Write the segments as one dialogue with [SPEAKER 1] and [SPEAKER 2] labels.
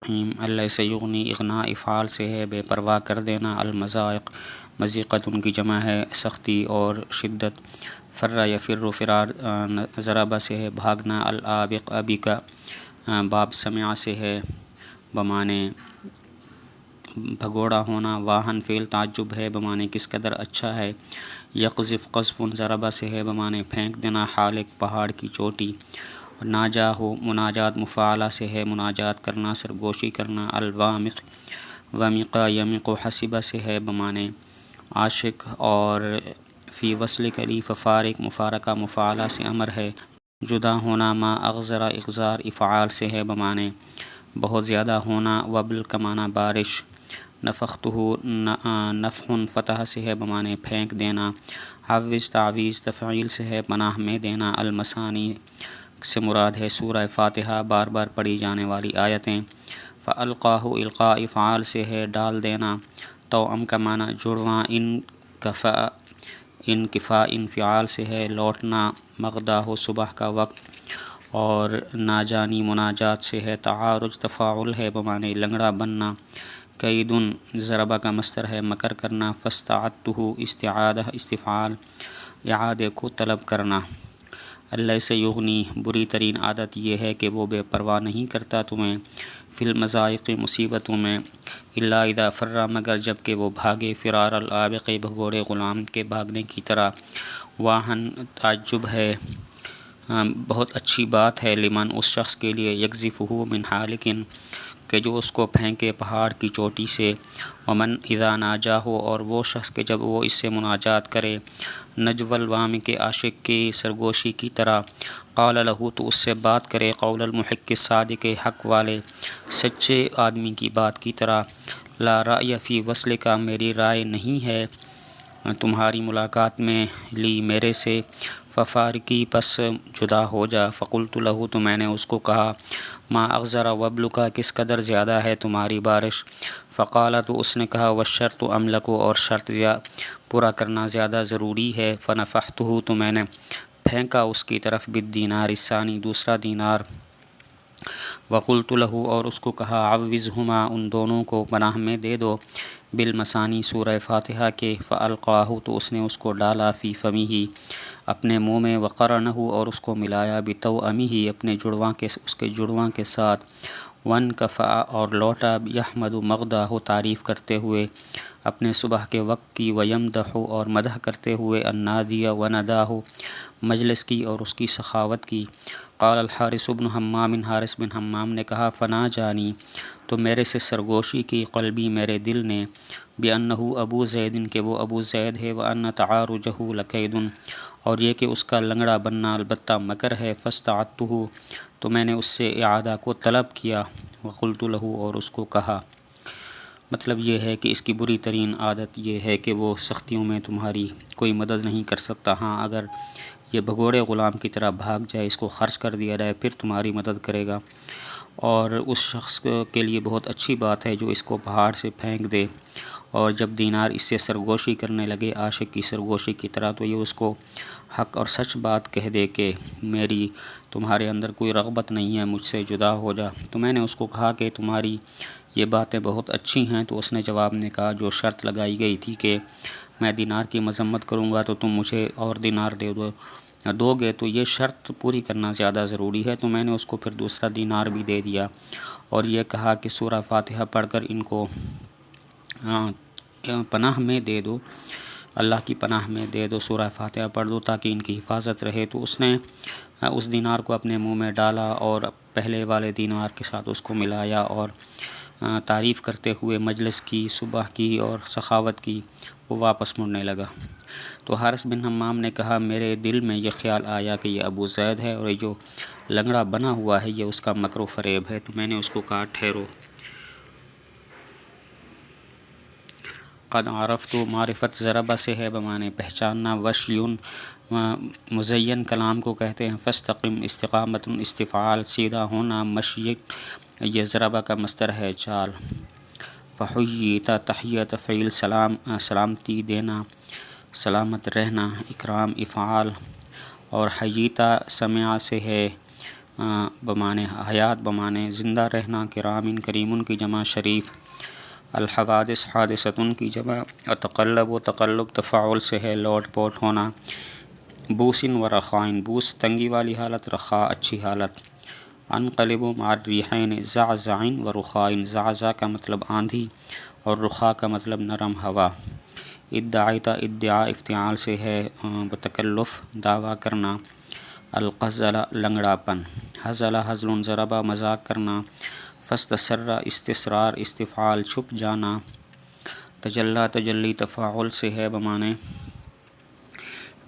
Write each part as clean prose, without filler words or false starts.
[SPEAKER 1] اللہ سے یغنی اغنا افعال سے ہے بے پرواہ کر دینا، المضائق مضیقت ان کی جمع ہے سختی اور شدت، فرّ یفر فرار ضربہ سے ہے بھاگنا، الآبق ابی کا باب سمع سے ہے بمعنی بھگوڑا ہونا، واہن فعل تعجب ہے بمعنی کس قدر اچھا ہے، یقذف قذف ضربہ سے ہے بمعنی پھینک دینا، حالق پہاڑ کی چوٹی، ناجا ہو مناجات مفعلہ سے ہے مناجات کرنا سرگوشی کرنا، الوامق ومقا یمق حسبہ سے ہے بمعنی عاشق، اور فی وصل کلی ففارق مفارقہ مفعلہ سے امر ہے، جدا ہونا، ما اغزر اغزار افعال سے ہے بمعنی بہت زیادہ ہونا، وبل کا معنی بارش، نفختہ نفخ فتح سے ہے بمعنی پھینک دینا، حوض تعویذ تفعیل سے ہے پناہ میں دینا، المثانی سے مراد ہے سورہ فاتحہ بار بار پڑھی جانے والی آیتیں، فالقاہ القاء افعال سے ہے ڈال دینا، توأم کا معنی جڑواں، انکفاء انفعال سے ہے لوٹنا، مغدا ہو صبح کا وقت، اور ناجانی مناجات سے ہے تعارج تفاعل ہے بمعنی لنگڑا بننا، قیدن ضربہ کا مصدر ہے مکر کرنا، فاستعدتہ استعادہ استفعال اعادے کو طلب کرنا، اللہ سے یغنی بری ترین عادت یہ ہے کہ وہ بے پرواہ نہیں کرتا تمہیں، فی المضائق مصیبتوں میں، الا اذا فرّ مگر جب کہ وہ بھاگے، فرار الآبق بھگوڑے غلام کے بھاگنے کی طرح، واہن تعجب ہے بہت اچھی بات ہے، لمن اس شخص کے لیے، یقذفہ من حالکن کہ جو اس کو پھینکے پہاڑ کی چوٹی سے، ومن اذا ناجا ہو اور وہ شخص کہ جب وہ اس سے مناجات کرے، نجو الوام کے عاشق کی سرگوشی کی طرح، قال لہو تو اس سے بات کرے، قول المحق الصادق حق والے سچے آدمی کی بات کی طرح، لا رأی فی وصل کا میری رائے نہیں ہے تمہاری ملاقات میں، لی میرے سے، ففارقی پس جدا ہو جا، فقلت لہو تو میں نے اس کو کہا، ما اغزر وبل کا کس قدر زیادہ ہے تمہاری بارش، فقال تو اس نے کہا، والشرط املک اور شرط پورا کرنا زیادہ ضروری ہے، فنفحتہ تو میں نے پھینکا اس کی طرف، بالدینار الثانی دوسرا دینار، وقلت لہو اور اس کو کہا، عوضہما ان دونوں کو پناہ میں دے دو، بالمثانی سورہ فاتحہ کے، فالقاہ تو اس نے اس کو ڈالا، فی فمہ اپنے منہ میں، وقرنہ اور اس کو ملایا، بتوأمہ اپنے جڑواں کے اس کے جڑواں کے ساتھ، وانکفأ اور لوٹا، یحمد مغدہ تعریف کرتے ہوئے اپنے صبح کے وقت کی، ویمدح اور مدح کرتے ہوئے، النادیہ ونداہ مجلس کی اور اس کی سخاوت کی، قال الحارث بن حمام حارث بن حمام نے کہا، فنا جانی تو میرے سے سرگوشی کی، قلبی میرے دل نے، بأنہ ابو زید کہ وہ ابو زید ہے، وأن تعارجہ لکید اور یہ کہ اس کا لنگڑا بننا البتہ مکر ہے، فاستعدتہ تو میں نے اس سے اعادہ کو طلب کیا، وقلت لہو اور اس کو کہا، مطلب یہ ہے کہ اس کی بری ترین عادت یہ ہے کہ وہ سختیوں میں تمہاری کوئی مدد نہیں کر سکتا، ہاں اگر یہ بھگوڑے غلام کی طرح بھاگ جائے، اس کو خرچ کر دیا جائے، پھر تمہاری مدد کرے گا، اور اس شخص کے لیے بہت اچھی بات ہے جو اس کو پہاڑ سے پھینک دے، اور جب دینار اس سے سرگوشی کرنے لگے عاشق کی سرگوشی کی طرح، تو یہ اس کو حق اور سچ بات کہہ دے کہ میری تمہارے اندر کوئی رغبت نہیں ہے، مجھ سے جدا ہو جا، تو میں نے اس کو کہا کہ تمہاری یہ باتیں بہت اچھی ہیں، تو اس نے جواب میں کہا، جو شرط لگائی گئی تھی کہ میں دینار کی مذمت کروں گا تو تم مجھے اور دینار دو گے، تو یہ شرط پوری کرنا زیادہ ضروری ہے، تو میں نے اس کو پھر دوسرا دینار بھی دے دیا، اور یہ کہا کہ سورہ فاتحہ پڑھ کر ان کو پناہ میں دے دو، اللہ کی پناہ میں دے دو، سورہ فاتحہ پڑھ دو تاکہ ان کی حفاظت رہے، تو اس نے اس دینار کو اپنے منہ میں ڈالا اور پہلے والے دینار کے ساتھ اس کو ملایا، اور تعریف کرتے ہوئے مجلس کی، صبح کی اور سخاوت کی، وہ واپس مڑنے لگا، تو حارث بن حمام نے کہا، میرے دل میں یہ خیال آیا کہ یہ ابو زید ہے، اور یہ جو لنگڑا بنا ہوا ہے یہ اس کا مکر و فریب ہے، تو میں نے اس کو کہا، ٹھہرو، قد عرفت معرفت ضربہ سے ہے بمعنی پہچاننا، وشیون مزین کلام کو کہتے ہیں، فاستقم استقامت استفعال سیدھا ہونا، مشیق یہ ضربہ کا مصدر ہے چال، فحییت تحیت فعل سلامتی دینا، سلامت رہنا، اکرام افعال، اور حییتا سمع سے ہے بمعنی حیات بمعنی زندہ رہنا، کرامن کریمن کی جمع شریف، الحوادث حادثتن کی جمع، تقلب و تقلب تفاعل سے ہے لوٹ پوٹ ہونا، بوسن و رخائن بوس تنگی والی حالت، رخا اچھی حالت، انقلب مع الریحین زعزعن و رخائن زعزع کا مطلب آندھی اور رخا کا مطلب نرم ہوا، ادعیتا ادعاء افتعال سے ہے بتکلف دعویٰ کرنا، القزل لنگڑا پن، حزل حزل ضربہ مذاق کرنا، فاستسر استصرار استفعال چھپ جانا، تجلی تجلی تفاعل سے ہے بمعنی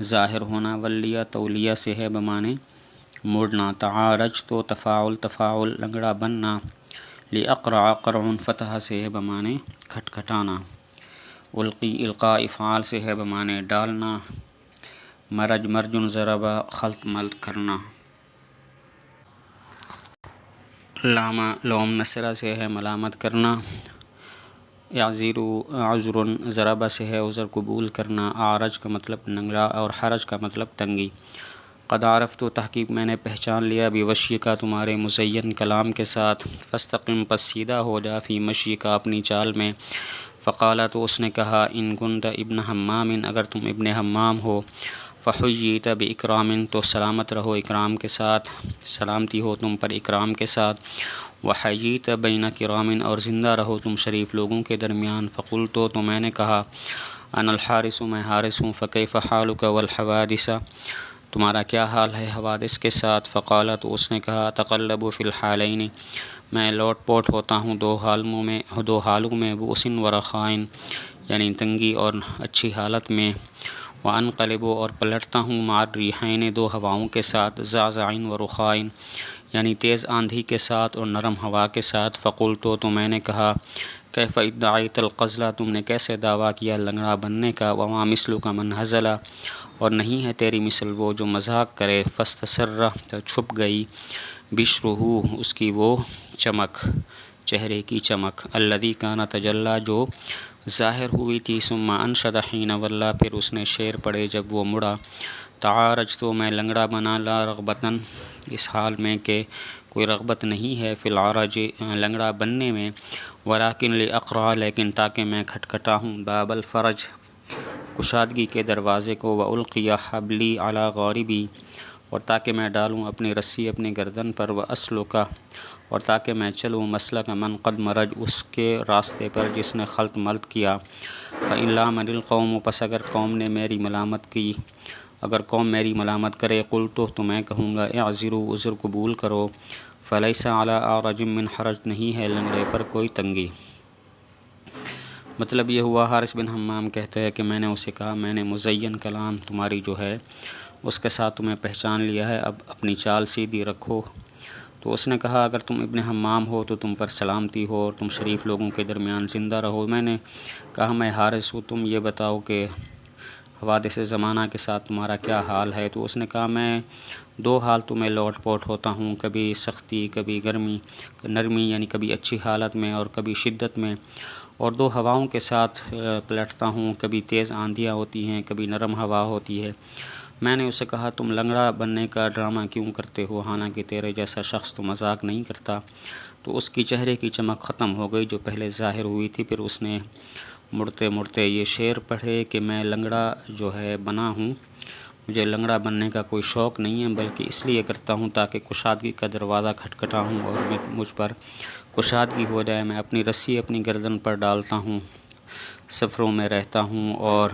[SPEAKER 1] ظاہر ہونا، ولیہ تولیہ سے ہے بمعنی موڑنا، تعارج تو تفاعل تفاعل لنگڑا بننا، لاقرع قرع فتح سے ہے بمعنی کھٹکھٹانا، القی القاء افعال سے ہے بمعنی ڈالنا، مرج مرجن ضربہ خلط ملط کرنا، لامہ لوم نصرہ سے ہے ملامت کرنا، اعذر عذر ضربہ سے ہے عذر قبول کرنا، اعرج کا مطلب ننگڑا اور حرج کا مطلب تنگی، قد عرفت تو تحقیق میں نے پہچان لیا بوشی کا تمہارے مزین کلام کے ساتھ، فاستقم پس سیدھا ہو جا فی مشی کا اپنی چال میں، فقالا تو اس نے کہا ان کنت ابن حمام اگر تم ابن حمام ہو، فحییت باکرام تو سلامت رہو اکرام کے ساتھ، سلامتی ہو تم پر اکرام کے ساتھ، وحییت بین کرام اور زندہ رہو تم شریف لوگوں کے درمیان، فقلت تو میں نے کہا انا الحارث میں حارث ہوں، فکیف حالک والحوادث تمہارا کیا حال ہے حوادث کے ساتھ، فقالا تو اس نے کہا تقلب فی الحالین میں لوٹ پوٹ ہوتا ہوں دو حالوں میں، بؤسن و رخائن یعنی تنگی اور اچھی حالت میں، وانقلب اور پلٹتا ہوں مع الریحین دو ہواؤں کے ساتھ، زعزعین و رخائن یعنی تیز آندھی کے ساتھ اور نرم ہوا کے ساتھ، فقلت تو میں نے کہا کیف ادعیت القزل تم نے کیسے دعویٰ کیا لنگڑا بننے کا، وما مثلک من حزل اور نہیں ہے تیری مثل وہ جو مذاق کرے، فاستسر تو چھپ گئی، بشرہ اس کی وہ چمک چہرے کی چمک، الذی کان تجلی جو ظاہر ہوئی تھی، ثم انشد حین ولا پھر اس نے شعر پڑھے جب وہ مڑا، تعارج تو میں لنگڑا بنا، لا رغبتاً اس حال میں کہ کوئی رغبت نہیں ہے، فی العرج لنگڑا بننے میں، ولیکن لاقرع لیکن تاکہ میں کھٹکھٹاؤں، باب الفرج کشادگی کے دروازے کو، والقی حبلی علی غاربی اور تاکہ میں ڈالوں اپنی رسی اپنی گردن پر، واسلک اور تاکہ میں چلوں مسلک من قد مرج اس کے راستے پر جس نے خلط ملط کیا، فإن لامنی القوم پس اگر قوم نے میری ملامت کی، اگر قوم میری ملامت کرے، قلت تو میں کہوں گا اعذروا عذر قبول کرو، فلیس علی اعرج من حرج نہیں ہے لنگڑے پر کوئی تنگی۔ مطلب یہ ہوا حارث بن حمام کہتے ہیں کہ میں نے اسے کہا میں نے مزین کلام تمہاری جو ہے اس کے ساتھ تمہیں پہچان لیا ہے، اب اپنی چال سیدھی رکھو، تو اس نے کہا اگر تم ابن حمام ہو تو تم پر سلامتی ہو اور تم شریف لوگوں کے درمیان زندہ رہو، میں نے کہا میں حارث ہوں، تم یہ بتاؤ کہ حوادث زمانہ کے ساتھ تمہارا کیا حال ہے، تو اس نے کہا میں دو حالتوں میں لوٹ پوٹ ہوتا ہوں، کبھی سختی کبھی نرمی یعنی کبھی اچھی حالت میں اور کبھی شدت میں، اور دو ہواؤں کے ساتھ پلٹتا ہوں، کبھی تیز آندھیاں ہوتی ہیں کبھی نرم ہوا ہوتی ہے۔ میں نے اسے کہا تم لنگڑا بننے کا ڈرامہ کیوں کرتے ہو، حالانکہ تیرے جیسا شخص تو مذاق نہیں کرتا، تو اس کی چہرے کی چمک ختم ہو گئی جو پہلے ظاہر ہوئی تھی، پھر اس نے مڑتے مڑتے یہ شعر پڑھے کہ میں لنگڑا جو ہے بنا ہوں، مجھے لنگڑا بننے کا کوئی شوق نہیں ہے بلکہ اس لیے کرتا ہوں تاکہ کشادگی کا دروازہ کھٹکھٹاؤں اور مجھ پر کشادگی ہو جائے، میں اپنی رسی اپنی گردن پر ڈالتا ہوں، سفروں میں رہتا ہوں اور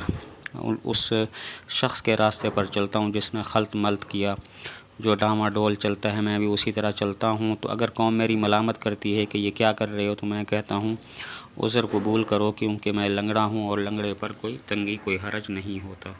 [SPEAKER 1] اس شخص کے راستے پر چلتا ہوں جس نے خلط ملط کیا، جو ڈاما ڈول چلتا ہے میں بھی اسی طرح چلتا ہوں، تو اگر قوم میری ملامت کرتی ہے کہ یہ کیا کر رہے ہو تو میں کہتا ہوں عذر قبول کرو کیونکہ میں لنگڑا ہوں اور لنگڑے پر کوئی تنگی کوئی حرج نہیں ہوتا۔